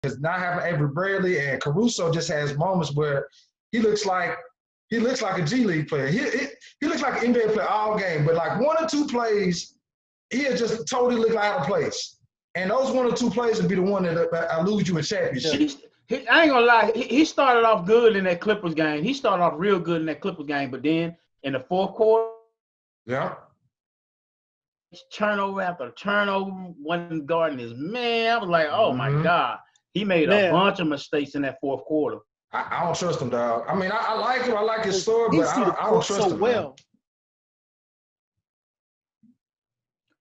because not having Avery Bradley and Caruso just has moments where he looks like a G League player. He looks like an NBA player all game, but like one or two plays, he'll just totally look out of place. And those one or two plays will be the one that lose you a championship. I ain't gonna lie. He started off good in that Clippers game. He started off real good in that Clippers game, but then in the fourth quarter, turnover after turnover, wasn't guarding his man. I was like, oh my God. He made a bunch of mistakes in that fourth quarter. I don't trust him, dog. I mean, I like him. I like his story, but I don't trust him. Well.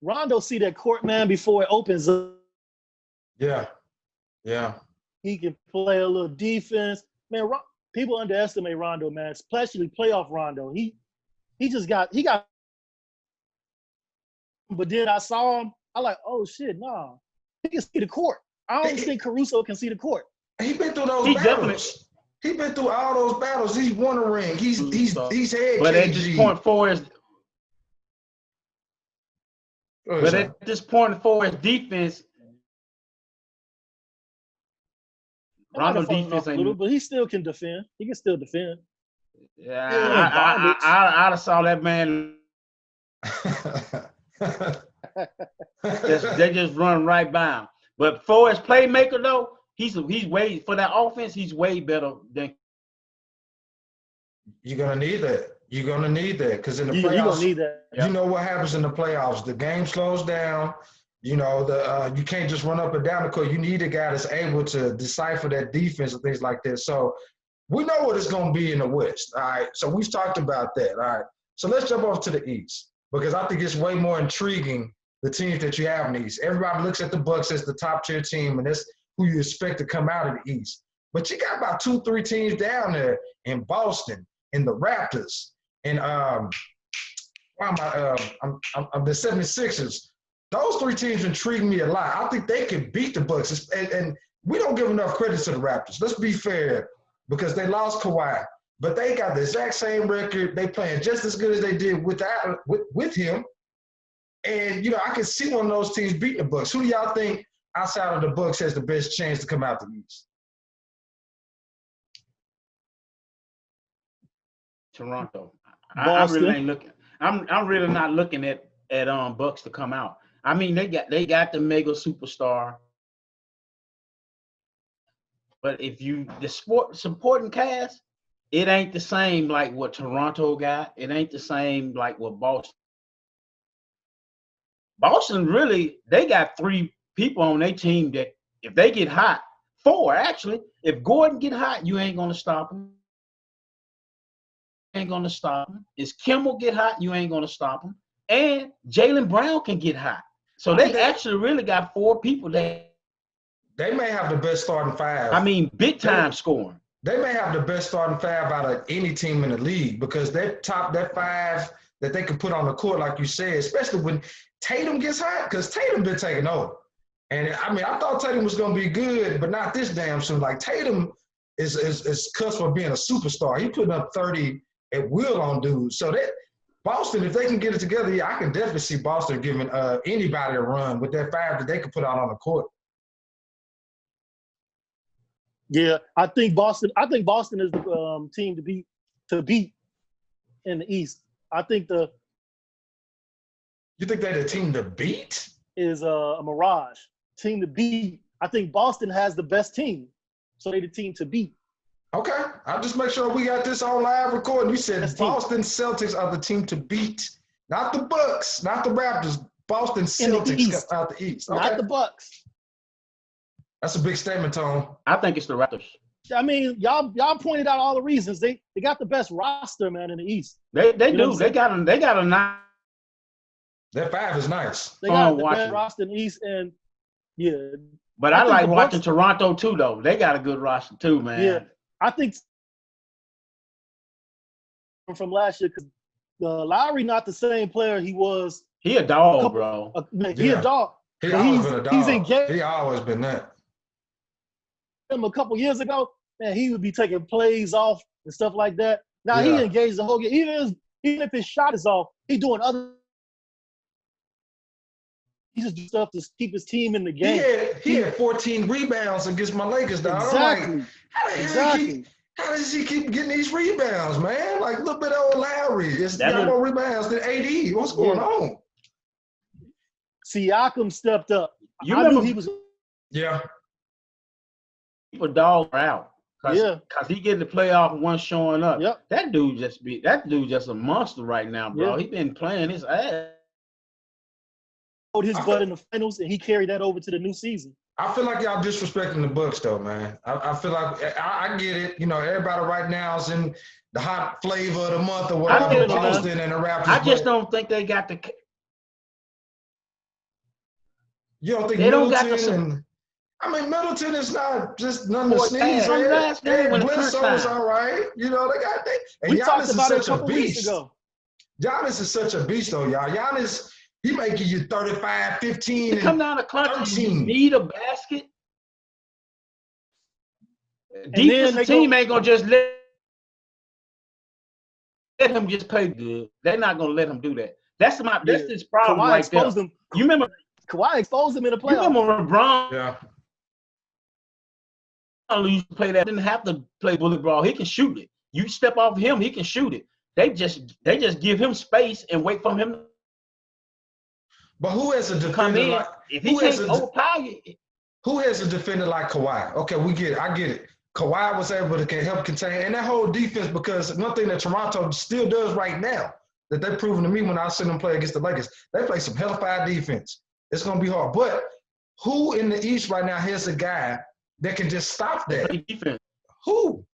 Rondo see that court, man, before it opens up. Yeah. He can play a little defense. Man, people underestimate Rondo, man, especially playoff Rondo. He got but then I saw him, I like, oh shit, nah. He can see the court. I don't think Caruso can see the court. He been through those battles. He been through all those battles. He's won a ring. He's had but KG. At this point for his defense, Rondo defense ain't. But he still can defend. He can still defend. Yeah, I saw that man. They just run right by him. But for his playmaker though, he's way for that offense. He's way better than. You're gonna need that. Because in the playoffs, you're gonna need that. You know what happens in the playoffs. The game slows down. You know, you can't just run up and down the court. You need a guy that's able to decipher that defense and things like that. So we know what it's going to be in the West. All right. So we've talked about that. All right. So let's jump off to the East because I think it's way more intriguing, the teams that you have in the East. Everybody looks at the Bucks as the top tier team, and that's who you expect to come out of the East. But you got about 2-3 teams down there in Boston, in the Raptors, and I'm the 76ers. Those three teams intrigue me a lot. I think they can beat the Bucks, and we don't give enough credit to the Raptors. Let's be fair, because they lost Kawhi, but they got the exact same record. They playing just as good as they did with him. And you know, I can see one of those teams beating the Bucks. Who do y'all think outside of the Bucks has the best chance to come out the East? Toronto. I really ain't looking. I'm really not looking at Bucks to come out. I mean, they got the mega superstar, but if the supporting cast, it ain't the same like what Toronto got. It ain't the same like what Boston. Boston really, they got 3 people on their team that if they get hot, 4 actually. If Gordon get hot, you ain't gonna stop him. If Kimmel get hot, you ain't gonna stop him. And Jaylen Brown can get hot. So they actually really got 4 people that they may have the best starting 5. I mean, big time scoring. They may have the best starting 5 out of any team in the league because that 5 that they can put on the court, like you said, especially when Tatum gets hot, because Tatum been taking over. And I mean, I thought Tatum was gonna be good, but not this damn soon. Like Tatum is cussed for being a superstar. He putting up 30 at will on dudes. So that Boston, if they can get it together, yeah, I can definitely see Boston giving anybody a run with that 5 that they can put out on the court. Yeah, I think Boston is the team to beat in the East. I think You think they're the team to beat? Is a mirage. Team to beat. I think Boston has the best team, so they're the team to beat. Okay, I'll just make sure we got this on live recording. You said Boston Celtics are the team to beat, not the Bucks, not the Raptors. Boston Celtics out the East. Okay. Not the Bucks. That's a big statement, Tone. I think it's the Raptors. I mean, y'all pointed out all the reasons. They got the best roster, man, in the East. They do. They got a nice. That 5 is nice. They got the best roster in the East, and yeah. But I like watching Toronto too, though. They got a good roster too, man. Yeah, I think from last year because Lowry not the same player he was. He a dog, bro. He a dog. He always been a dog. He's engaged. He always been that. Him a couple years ago, man, he would be taking plays off and stuff like that. Now he engaged the whole game. Even if his shot is off, he doing other He just do stuff to keep his team in the game. He had 14 rebounds against my Lakers, dog. Exactly. Like, Exactly. how does he keep getting these rebounds, man? Like, look at old Lowry. It's got more rebounds than AD. What's going on? Siakam stepped up. I knew he was. Yeah. People dog out. Cause he getting the playoff and one showing up. Yep. That dude just a monster right now, bro. He been playing his ass. Hold his butt in the finals, and he carried that over to the new season. I feel like y'all disrespecting the Bucks, though, man. I feel like I get it. You know, everybody right now is in the hot flavor of the month or whatever. Boston and the Raptors. I just don't think they got the. You don't think they Middleton don't got the. Middleton is not just nothing to sneeze at. Bledsoe's all right. You know, they got that. And we Giannis talked about is it a couple weeks beast. ago. Giannis is such a beast, though, y'all. Giannis, he making you 35, 15, come down to clutch. You need a basket. Defensive team ain't gonna just let him just play good. They're not gonna let him do that. That's his problem Kawhi right there. him. You remember Kawhi exposed him in the playoffs. You remember LeBron? Yeah. Used to play that. Didn't have to play bullet ball. He can shoot it. You step off him, he can shoot it. They just give him space and wait for him. But who has a defender come in? like? If he can't overpower you, who has a defender like Kawhi? Okay, we get it. I get it. Kawhi was able to help contain and that whole defense, because one thing that Toronto still does right now that they've proven to me when I seen them play against the Lakers, they play some hellfire defense. It's gonna be hard. But who in the East right now has a guy that can just stop that? Defense. Who?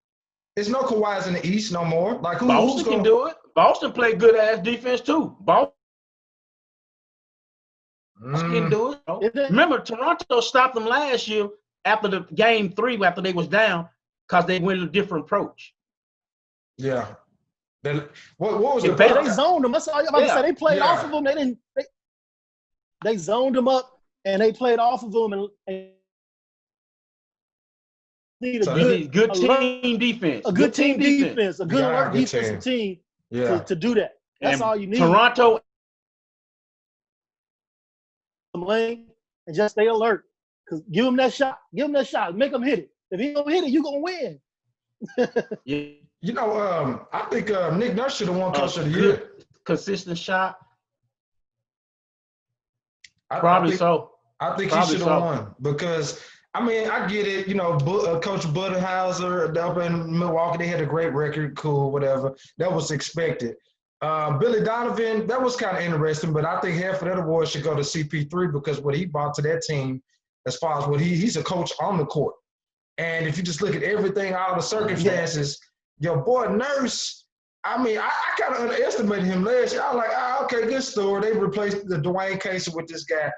There's no Kawhis in the East no more. Like Boston can do it. Boston play good ass defense too. Boston can do it. Remember, Toronto stopped them last year after the game 3, after they was down, because they went a different approach. Yeah. What was the they zoned them. That's all I'm about to say. They played off of them. They didn't. They zoned them up and they played off of them and need a good team defense. A good team defense. A good alert defensive team to do that. That's all you need. Toronto lane and just stay alert. Cause give him that shot. Give him that shot. Make him hit it. If he don't hit it, you gonna win. You know, I think Nick Nurse should have won Coach of the Year. Consistent shot. I think he should have won because, I mean, I get it. You know, Coach Budenhauser up in Milwaukee, they had a great record. Cool, whatever. That was expected. Billy Donovan, that was kind of interesting, but I think half of that award should go to CP3 because what he brought to that team, as far as what he's a coach on the court. And if you just look at everything, all the circumstances, your boy Nurse, I mean, I kind of underestimated him last year. I was like, okay, good story. They replaced the Dwayne Casey with this guy.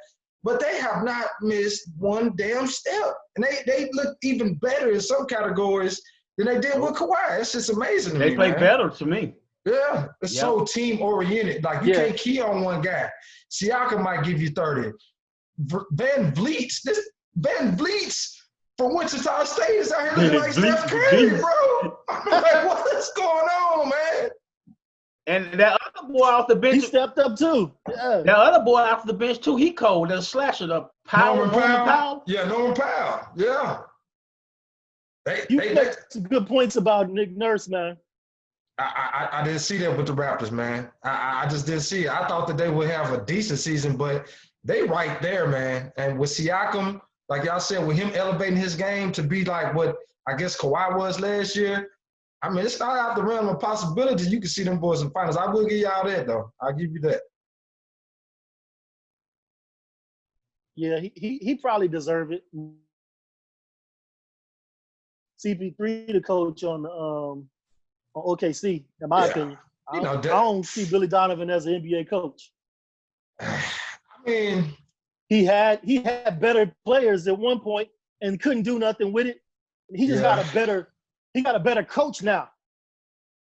But they have not missed one damn step. And they look even better in some categories than they did with Kawhi. It's just amazing to me, They play better to me. Yeah, it's so team-oriented. Like, you can't key on one guy. Siakam might give you 30. Van Vliet's from Wichita State is out here looking like Steph Curry, bro. I'm like, what's going on, man? And that other boy off the bench. He stepped up, too. Yeah. That other boy off the bench, too, he cold. That slasher, the Norman Powell. Yeah, Norman Powell. Yeah. You made some good points about Nick Nurse, man. I didn't see that with the Raptors, man. I just didn't see it. I thought that they would have a decent season, but they right there, man. And with Siakam, like y'all said, with him elevating his game to be like what I guess Kawhi was last year, I mean, it's not out the realm of possibility. You can see them boys in finals. I will give y'all that, though. I'll give you that. Yeah, he probably deserved it. CP3, the coach on OKC, in my opinion. I don't see Billy Donovan as an NBA coach. I mean, he had better players at one point and couldn't do nothing with it. He just got a better coach now.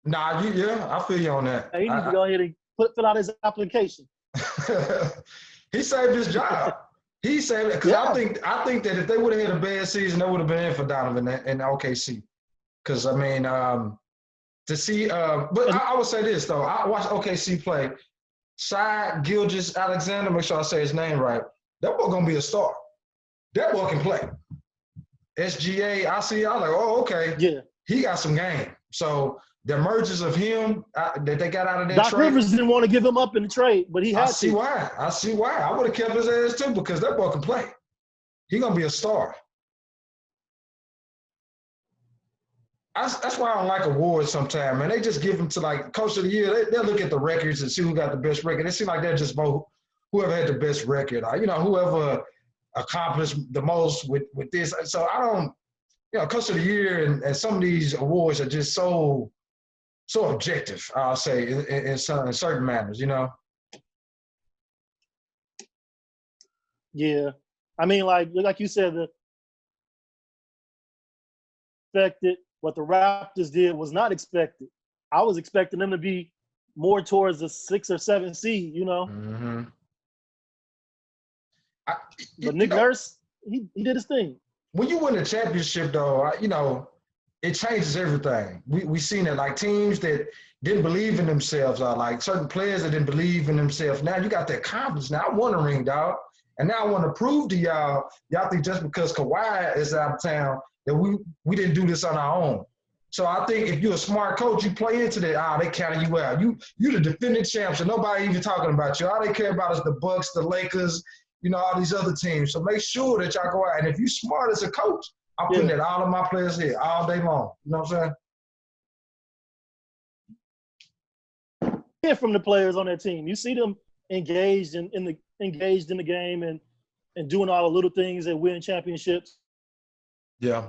Nah, I feel you on that. He needs to go ahead and fill out his application. He saved his job. He saved it because I think that if they would have had a bad season, they would have been in for Donovan and OKC. Because I mean, to see, but I would say this though. I watched OKC play. Shai Gilgeous-Alexander, make sure I say his name right. That boy gonna be a star. That boy can play. SGA, I see. I'm like, oh, okay. Yeah. He got some game. So the emergence of him that they got out of that Doc trade. Rivers didn't want to give him up in the trade, but he had to. I see why. I would have kept his ass too because that boy can play. He gonna be a star. That's why I don't like awards sometimes, man. They just give them to like Coach of the Year. They'll look at the records and see who got the best record. It seems like they're just vote whoever had the best record. Whoever accomplished the most with this. So I don't, Coach of the Year and some of these awards are just so objective, I'll say, in certain manners, Yeah. I mean, like you said, expected. What the Raptors did was not expected. I was expecting them to be more towards the 6 or 7 seed, Mm-hmm. But Nick Nurse, he did his thing. When you win a championship, though, it changes everything. We seen it, like teams that didn't believe in themselves, or like certain players that didn't believe in themselves. Now you got that confidence. Now I won a ring, dog. And now I want to prove to y'all think just because Kawhi is out of town that we didn't do this on our own. So I think if you're a smart coach, you play into that. They counting you out. You the defending champs, and nobody even talking about you. All they care about is the Bucks, the Lakers, all these other teams. So make sure that y'all go out. And if you're smart as a coach, I'm putting that all of my players here all day long. You know what I'm saying? Hear from the players on that team. You see them engaged in the game and doing all the little things that win championships. Yeah.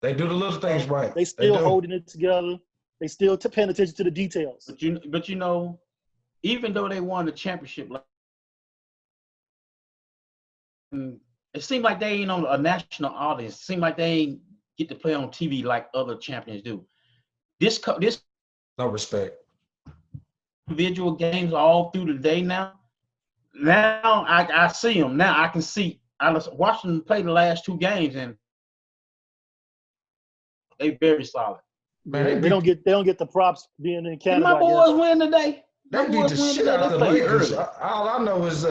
They do the little things right. They still holding it together. They still paying attention to the details. But even though they won the championship, it seemed like they ain't on a national audience. It seemed like they ain't get to play on TV like other champions do. This no respect. Individual games all through the day now. Now I see them. Now I can see. I was watching them play the last 2 games, and they very solid. Man, they don't get the props being in Canada. Did my boys win today? They beat the shit out of the Lakers. All I know is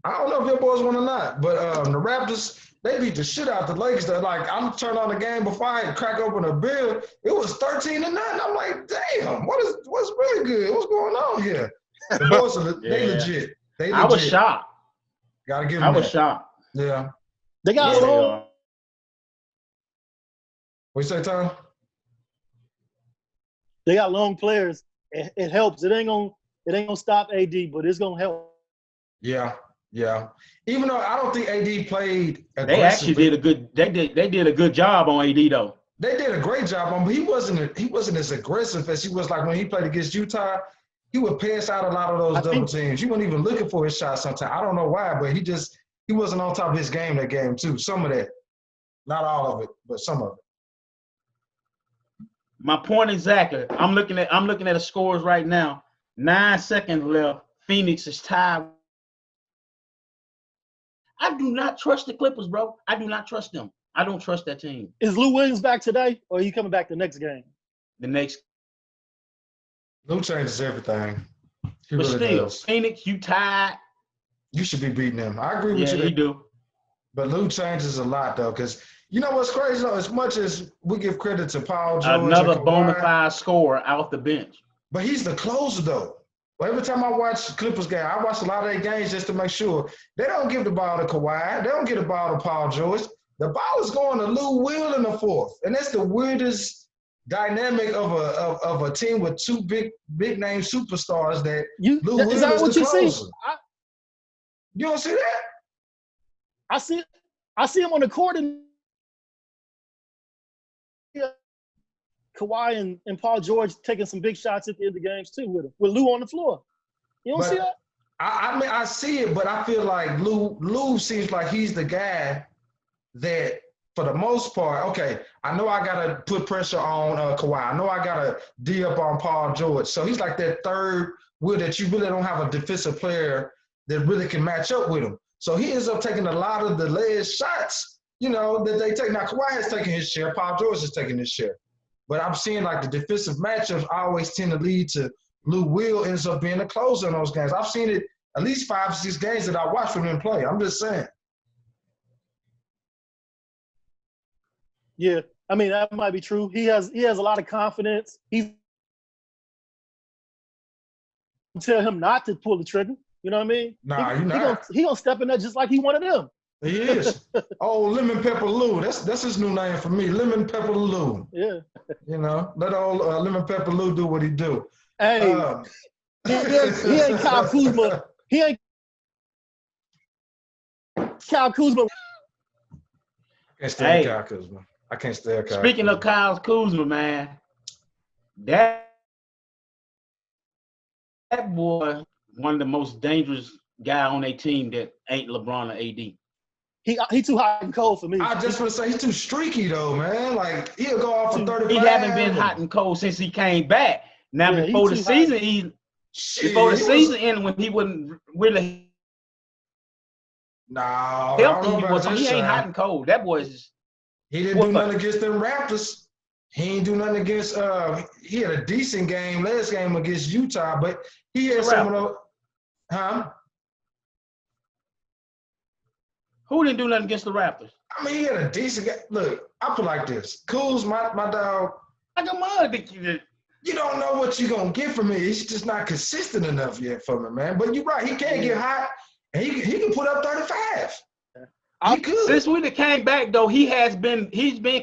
I don't know if your boys won or not, but the Raptors, they beat the shit out the Lakers. They're like, I'm turning on the game before I had to crack open a beer. It was 13-0. I'm like, damn, what's really good? What's going on here? The boys are they legit. I was shocked. Gotta give them I was shocked. Yeah. They got long. What you say, Tom? They got long players. It helps. It ain't gonna stop AD, but it's gonna help. Yeah. Yeah. Even though I don't think AD played aggressively. They actually did a good. They did a good job on AD though. They did a great job on, but he wasn't as aggressive as he was like when he played against Utah. He would pass out a lot of those double teams. He wasn't even looking for his shot sometimes. I don't know why, but he wasn't on top of his game that game too. Some of that, not all of it, but some of it. My point exactly. I'm looking at the scores right now. 9 seconds left. Phoenix is tied. I do not trust the Clippers, bro. I do not trust them. I don't trust that team. Is Lou Williams back today, or are you coming back the next game? The next. Lou changes everything. He but really still, does. Phoenix, you tied. You should be beating them. I agree with you. Yeah, you do. But Lou changes a lot, though, because you know what's crazy, though? As much as we give credit to Paul George, another bona fide scorer out the bench. But he's the closer, though. But every time I watch Clippers game, I watch a lot of their games just to make sure they don't give the ball to Kawhi. They don't give the ball to Paul George. The ball is going to Lou Will in the fourth. And that's the weirdest dynamic of a team with 2 big name superstars that Lou Will is that what you see? You don't see that? I see him on the court and Kawhi and Paul George taking some big shots at the end of the games too with Lou on the floor. You don't see that? I mean, I see it, but I feel like Lou seems like he's the guy that, for the most part, okay, I know I got to put pressure on Kawhi. I know I got to D up on Paul George. So he's like that third wheel that you really don't have a defensive player that really can match up with him. So he ends up taking a lot of the last shots, that they take. Now, Kawhi has taken his share. Paul George has taken his share. But I'm seeing like the defensive matchups always tend to lead to Lou Will ends up being the closer in those games. I've seen it at least 5 or 6 games that I watched from him play. I'm just saying. Yeah, I mean that might be true. He has a lot of confidence. Tell him not to pull the trigger. You know what I mean? Nah, you're not. He gonna step in there just like he one of them. He is. Oh, Lemon Pepper Lou. That's his new name for me. Lemon Pepper Lou. Yeah. You know, let old Lemon Pepper Lou do what he do. Hey, he ain't Kyle Kuzma. He ain't Kyle Kuzma. I can't stand Kyle Kuzma. I can't stand Kyle. Speaking of Kyle Kuzma, man, that boy, one of the most dangerous guy on their team that ain't LeBron or AD. He too hot and cold for me. I just want to say he's too streaky though, man. Like he'll go off for 35. He haven't been hot and cold since he came back. Now before the season, before the season ended, when he wasn't really healthy, he ain't hot and cold. That boy's. He didn't do nothing against them Raptors. He ain't do nothing against. He had a decent game last game against Utah, but he had some of those. Huh? Who didn't do nothing against the Raptors? I mean, he had a decent game. Look, I put like this. Kuz, my dog. You don't know what you're going to get from me. He's just not consistent enough yet for me, man. But you're right. He can't get hot, and he can put up 35. Since we came back, though, he's been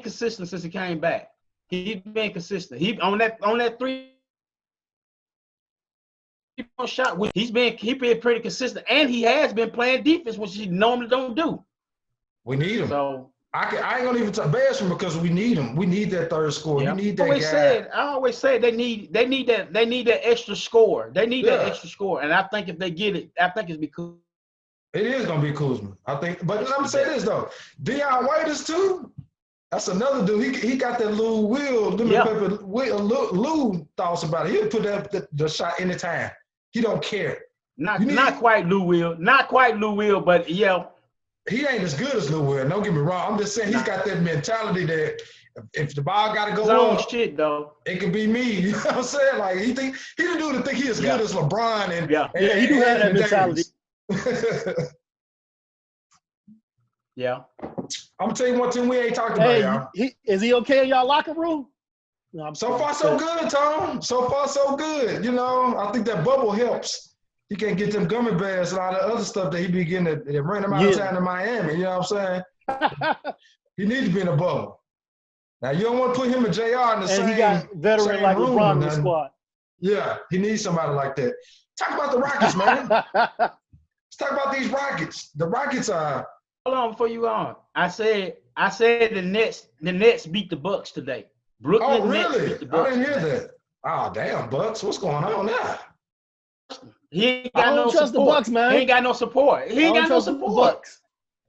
consistent since he came back. He's been consistent. He on that 3-point shot. He been pretty consistent, and he has been playing defense, which he normally don't do. We need him. So I ain't gonna even bash him because we need him. We need that third score. You need that guy. I always said they need that extra score. They need that extra score, and I think if they get it, I think it's because it is gonna be Kuzma. I think, but let me say this though, Deion Waiters too. That's another dude. He got that Lou Will. Lou thoughts about it. He'll put up the shot anytime. He don't care. Not quite Lou Will. Not quite Lou Will, but yeah. He ain't as good as Lou Will. Don't get me wrong. I'm just saying he's got that mentality that if the ball got to go up, shit though, it could be me. You know what I'm saying? Like he the dude to think he as good as LeBron and he do have that mentality. Yeah. I'm gonna tell you one thing we ain't talked about, y'all. Is he okay in y'all locker room? No, so far, so good, Tom. So far, so good. You know, I think that bubble helps. He can't get them gummy bears and all the other stuff that he be getting that ran him out of town in Miami. You know what I'm saying? He needs to be in a bubble. Now, you don't want to put him and JR in the same room. And he got veteran like LeBron in the squad. Yeah, he needs somebody like that. Talk about the Rockets, man. Let's talk about these Rockets. The Rockets are – hold on before you go on. I said the Nets beat the Bucks today. Brooklyn really? Nets beat the Bucks. I didn't hear that. Oh, damn, Bucks. What's going on now? He ain't got no support. The Bucks, man. He ain't got no support. He ain't got no support.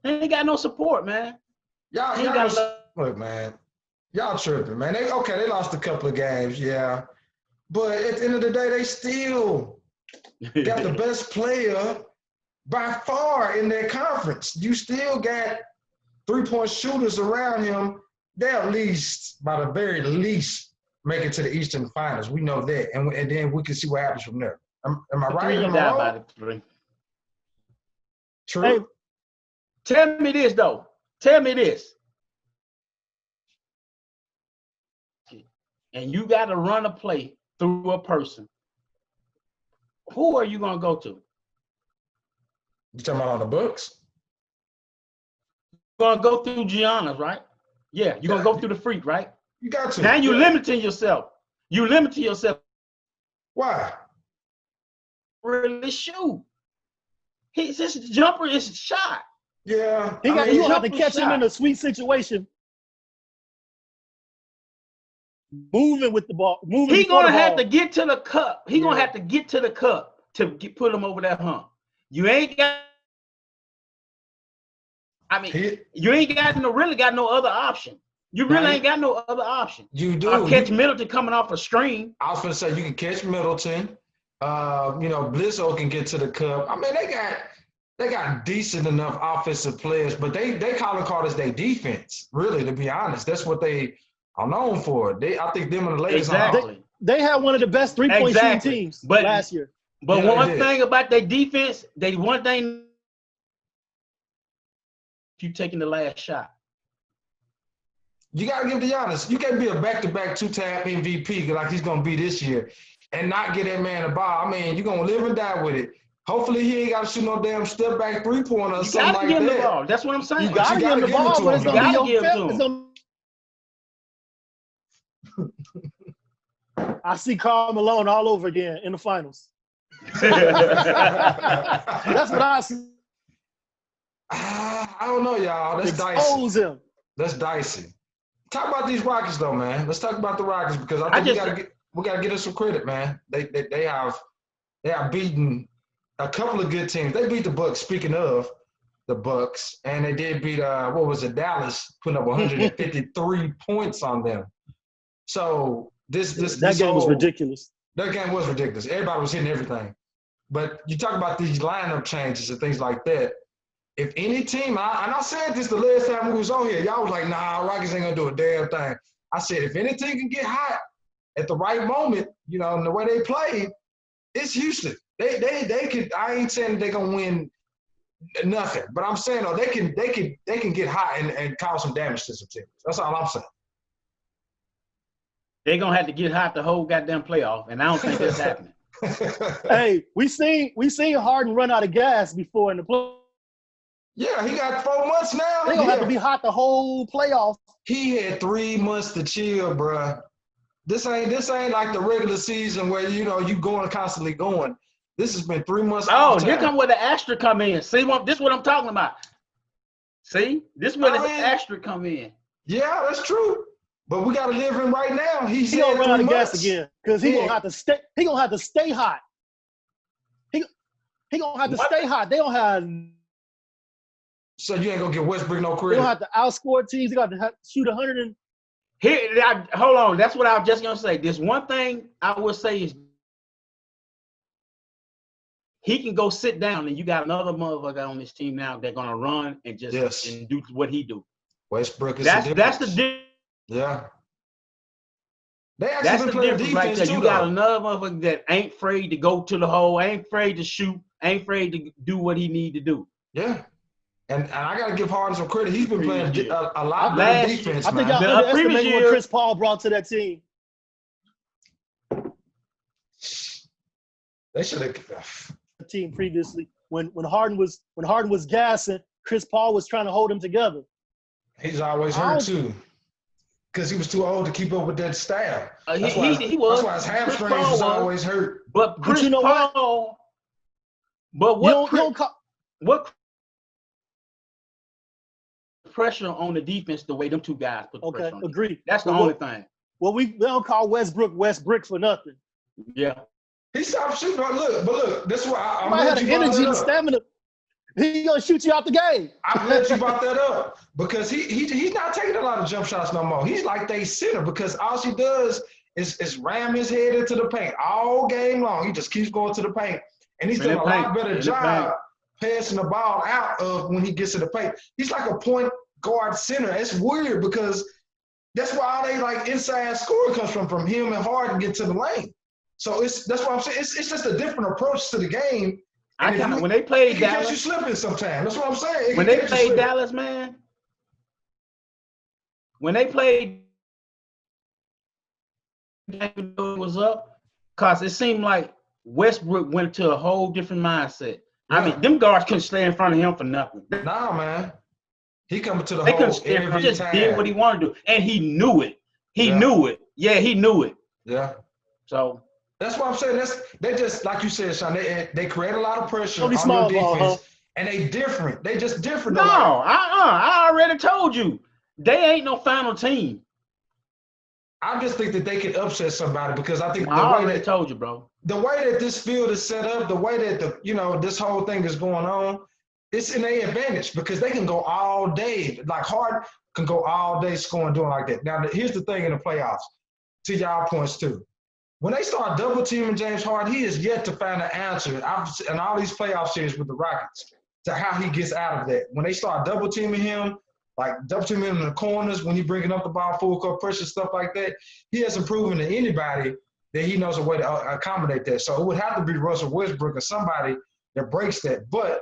He ain't got no support, man. Look, man. Y'all tripping, man. They lost a couple of games, yeah. But at the end of the day, they still got the best player by far in their conference. You still got 3-point shooters around him. They'll at least, by the very least, make it to the Eastern Finals. We know that. And then we can see what happens from there. Am I right? Am I wrong? True. Hey, tell me this, though. Tell me this. And you got to run a play through a person. Who are you going to go to? You talking about on the books? You're going to go through Giannis, right? Yeah, you're going to go through the freak, right? You got to. Now you're limiting yourself. You're limiting yourself. Why? Really shoot. His jumper is shot. Yeah. You gonna have to catch him in a sweet situation. Moving with the ball. He's gonna have to get to the cup. He's gonna have to get to the cup to put him over that hump. You ain't got. You ain't really got no other option. You really ain't got no other option. You do. Catch Middleton coming off a screen. I was gonna say you can catch Middleton. Bledsoe can get to the cup. I mean, they got decent enough offensive players, but they calling Carter's their defense. Really, to be honest, that's what they are known for. I think them and the Lakers. Exactly. They had one of the best 3-point shooting teams last year. But one thing about their defense, you taking the last shot. You got to give Giannis. You can't be a back-to-back two-time MVP like he's going to be this year and not get that man the ball. I mean, you're going to live and die with it. Hopefully he ain't got to shoot no damn step-back three-pointer or something like that. You got to give him the ball. That's what I'm saying. You got to give him the ball, but it's going to be your I see Karl Malone all over again in the finals. That's what I see. I don't know, y'all. That's Expose dicey. him. That's dicey. Talk about these Rockets, though, man. Let's talk about the Rockets because I think we gotta get us some credit, man. They have beaten a couple of good teams. They beat the Bucks. Speaking of the Bucks, and they did beat Dallas, putting up 153 points on them. So that game was ridiculous. That game was ridiculous. Everybody was hitting everything. But you talk about these lineup changes and things like that. If any team, and I said this the last time we was on here, y'all was like, nah, Rockets ain't gonna do a damn thing. I said, if any team can get hot at the right moment, and the way they play, it's Houston. They could. I ain't saying they're gonna win nothing, but I'm saying though they can get hot and cause some damage to some teams. That's all I'm saying. They're gonna have to get hot the whole goddamn playoff, and I don't think that's happening. Hey, we seen Harden run out of gas before in the play. Yeah, he got 4 months now. They're gonna have to be hot the whole playoff. He had 3 months to chill, bruh. This ain't like the regular season where you going constantly going. This has been 3 months. Oh, here come where the asterisk come in. See this is what I'm talking about. See, this is where the asterisk come in. Yeah, that's true. But we gotta live in right now. He gonna run out of gas again because he gonna have to stay. He gonna have to stay hot. He gonna have to stay hot. They don't have. So you ain't gonna give Westbrook no credit. They don't have to outscore teams. They got to shoot 100 and. Hold on. That's what I was just gonna say. This one thing I would say is he can go sit down, and you got another motherfucker on this team now that's gonna run and just and do what he do. Westbrook is that's the difference. Yeah. That's the difference right there. You got another motherfucker that ain't afraid to go to the hole, ain't afraid to shoot, ain't afraid to do what he need to do. Yeah. And I got to give Harden some credit. He's been playing a lot better defense, I think y'all underestimated what Chris Paul brought to that team. They should have the team previously. When Harden was gassing, Chris Paul was trying to hold him together. He's always hurt too. Because he was too old to keep up with that staff. He was. That's why his hamstrings was always hurt. But Chris Paul. But what pressure on the defense the way them two guys put pressure on. Agree. That's the only thing. Well, we don't call Westbrook for nothing. Yeah. He stopped shooting. Look, this is why I'm had the energy and stamina. He gonna shoot you out the game. I'm glad you brought that up because he's not taking a lot of jump shots no more. He's like they center because all she does is ram his head into the paint all game long. He just keeps going to the paint, and he's doing a lot better job passing the ball out of when he gets to the paint. He's like a point guard center. It's weird because that's where all they like inside scoring comes from him and Harden get to the lane. So that's what I'm saying. It's just a different approach to the game. When they played Dallas, you slipping sometimes. That's what I'm saying. When they played Dallas, man, when they played, was up, cause it seemed like Westbrook went to a whole different mindset. Yeah. I mean, them guards couldn't stay in front of him for nothing. Nah, man, he coming to the hole every time. Just did what he wanted to do, and he knew it. He knew it. Yeah, he knew it. Yeah. So. That's what I'm saying. They just like you said, Sean. They create a lot of pressure on their defense, and they different. They just different. No, I already told you they ain't no final team. I just think that they can upset somebody because I think I already told you, bro. The way that this field is set up, the way that this whole thing is going on, it's in their advantage because they can go all day. Like Harden can go all day scoring, doing like that. Now here's the thing in the playoffs. To y'all points too. When they start double teaming James Harden, he is yet to find an answer in all these playoff series with the Rockets to how he gets out of that. When they start double teaming him, like double teaming him in the corners, when he bringing up the ball, full court pressure, stuff like that, he hasn't proven to anybody then he knows a way to accommodate that. So it would have to be Russell Westbrook or somebody that breaks that. But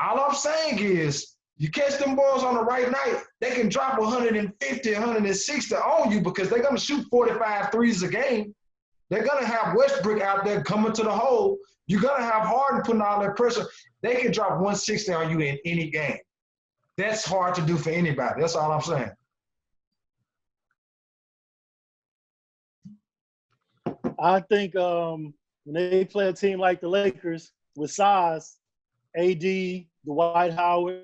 all I'm saying is, you catch them boys on the right night, they can drop 150, 160 on you because they're going to shoot 45 threes a game. They're going to have Westbrook out there coming to the hole. You're going to have Harden putting all that pressure. They can drop 160 on you in any game. That's hard to do for anybody. That's all I'm saying. I think when they play a team like the Lakers with size, AD, Dwight Howard,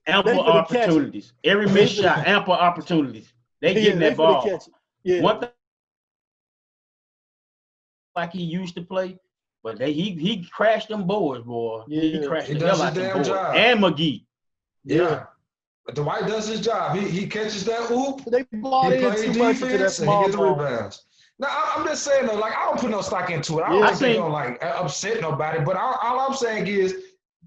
ample opportunities. Every missed shot, ample opportunities. They getting that ball. Yeah. One thing like he used to play, but he crashed them boards, boy. Yeah. He crashed He the does hell out his them damn boards. job. And McGee. Yeah. But Dwight does his job. He catches that oop. They bought He in plays too much into that defense and he small gets the ball. rebounds. Now, I'm just saying, though, like, I don't put no stock into it. I don't think they're going to, upset nobody. But all I'm saying is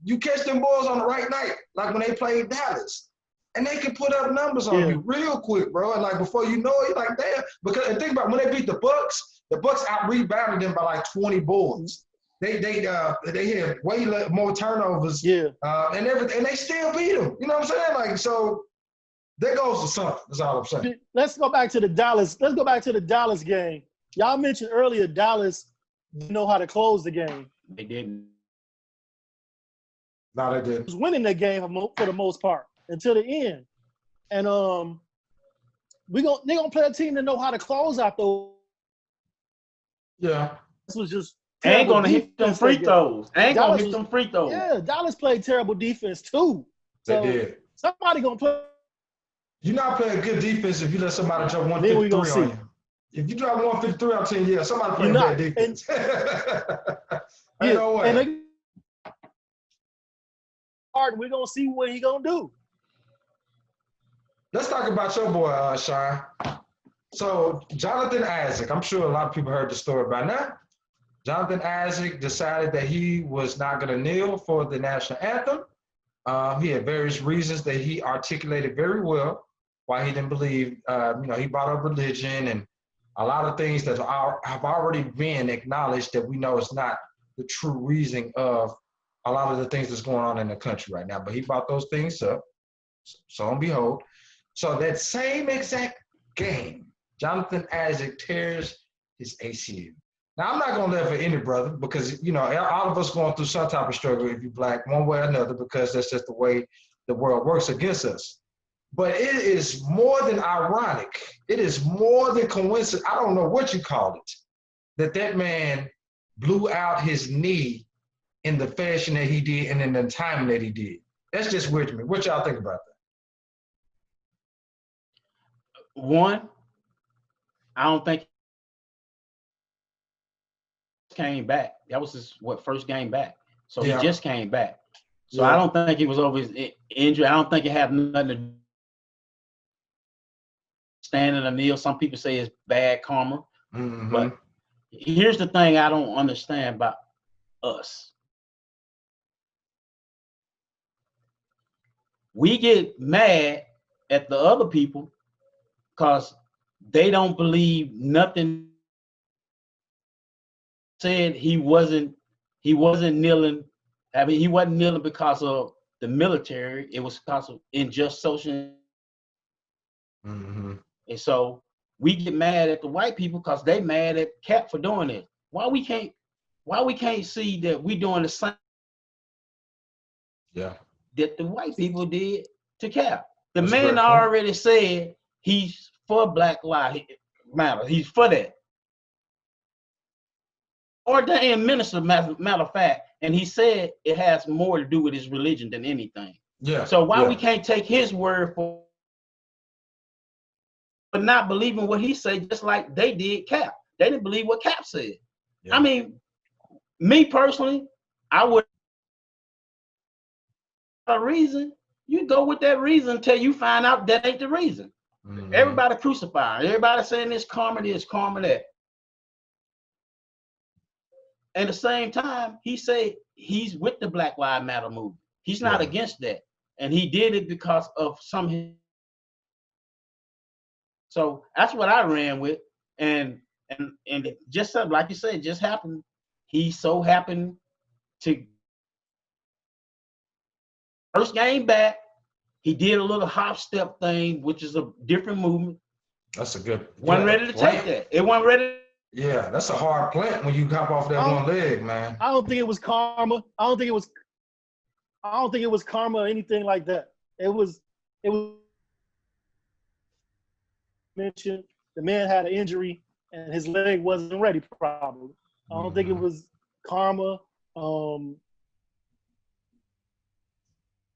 you catch them boys on the right night, like when they played Dallas. And they can put up numbers on you real quick, bro. And, like, before you know it, you're like, damn. Because, and think about it, when they beat the Bucks out-rebounded them by, like, 20 boards. They had way more turnovers. Yeah. And everything. And they still beat them. You know what I'm saying? Like, so there goes to something. That's all I'm saying. Let's go back to the Dallas game. Y'all mentioned earlier Dallas didn't know how to close the game. They didn't. No, they didn't. Was winning the game for the most part until the end. And they're gonna play a team that know how to close out those. Yeah. This was just Ain't gonna hit them free throws. Yeah, Dallas played terrible defense too. So They did. somebody gonna play. You're not playing good defense if you let somebody drop 153 on you. If you drop 153, I'm telling you, somebody playing bad defense. Ain't no way. And we're gonna see what he gonna do. Let's talk about your boy, Sean. So Jonathon Isaac, I'm sure a lot of people heard the story by now. Jonathon Isaac decided that he was not going to kneel for the national anthem. He had various reasons that he articulated very well why he didn't believe. He brought up religion and a lot of things that have already been acknowledged that we know is not the true reason of a lot of the things that's going on in the country right now. But he brought those things up. So and behold. So that same exact game, Jonathon Isaac tears his ACL. Now, I'm not going to live for any brother because, all of us going through some type of struggle if you're black, one way or another, because that's just the way the world works against us. But it is more than ironic. It is more than coincidence. I don't know what you call it, that man blew out his knee in the fashion that he did and in the time that he did. That's just weird to me. What y'all think about that? One, I don't think came back. That was his first game back. So he just came back. So I don't think he was over his injury. I don't think it had nothing to do standing a kneel. Some people say it's bad karma. Mm-hmm. But here's the thing I don't understand about us. We get mad at the other people because they don't believe nothing said. He wasn't kneeling. I mean, he wasn't kneeling because of the military. It was because of unjust social. Mm-hmm. And so we get mad at the white people because they mad at Cap for doing it. Why we can't see that we doing the same that the white people did to Cap? The man already said he's for Black Lives Matter. He's for that. Ordained minister, matter of fact, and he said it has more to do with his religion than anything. Yeah. So why we can't take his word for not believing what he said, just like they did Cap? They didn't believe what Cap said. Yeah. I mean, me personally, I would a reason. You go with that reason until you find out that ain't the reason. Mm-hmm. Everybody crucified. Everybody saying this karma that. At the same time, he said he's with the Black Lives Matter movement. He's not against that. And he did it because of some So that's what I ran with, and just something like you said, it just happened. He so happened to first game back. He did a little hop step thing, which is a different movement. That's a good. Wasn't ready to take that. It wasn't ready. Yeah, that's a hard plant when you hop off that one leg, man. I don't think it was karma. I don't think it was karma or anything like that. It was mentioned the man had an injury and his leg wasn't ready probably. I don't think it was karma,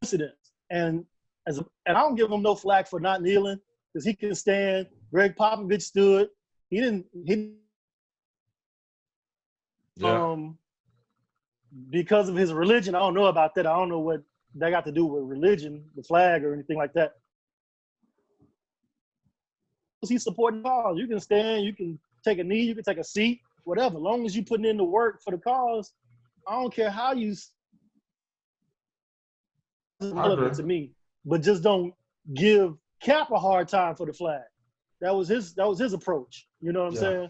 incidents. And I don't give him no flack for not kneeling because he can stand. Greg Popovich stood. He because of his religion. I don't know about that. I don't know what that got to do with religion, the flag, or anything like that. He's supporting the cause. You can stand, you can take a knee, you can take a seat, whatever. As long as you putting in the work for the cause, I don't care how you. Relevant to me, but just don't give Cap a hard time for the flag. That was his approach. You know what I'm saying?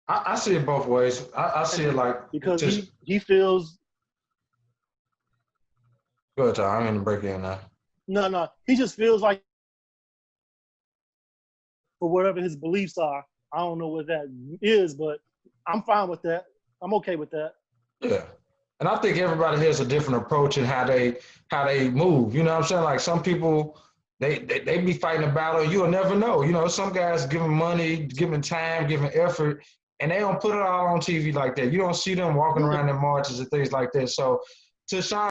I see it both ways. I see it like because he feels. Go ahead, Tom. I'm gonna break in now. No. He just feels like for whatever his beliefs are. I don't know what that is, but I'm fine with that. I'm okay with that. Yeah. And I think everybody has a different approach in how they move. You know what I'm saying? Like some people, they be fighting a battle. You'll never know. You know, some guys giving money, giving time, giving effort, and they don't put it all on TV like that. You don't see them walking around in marches and things like that. So to Sean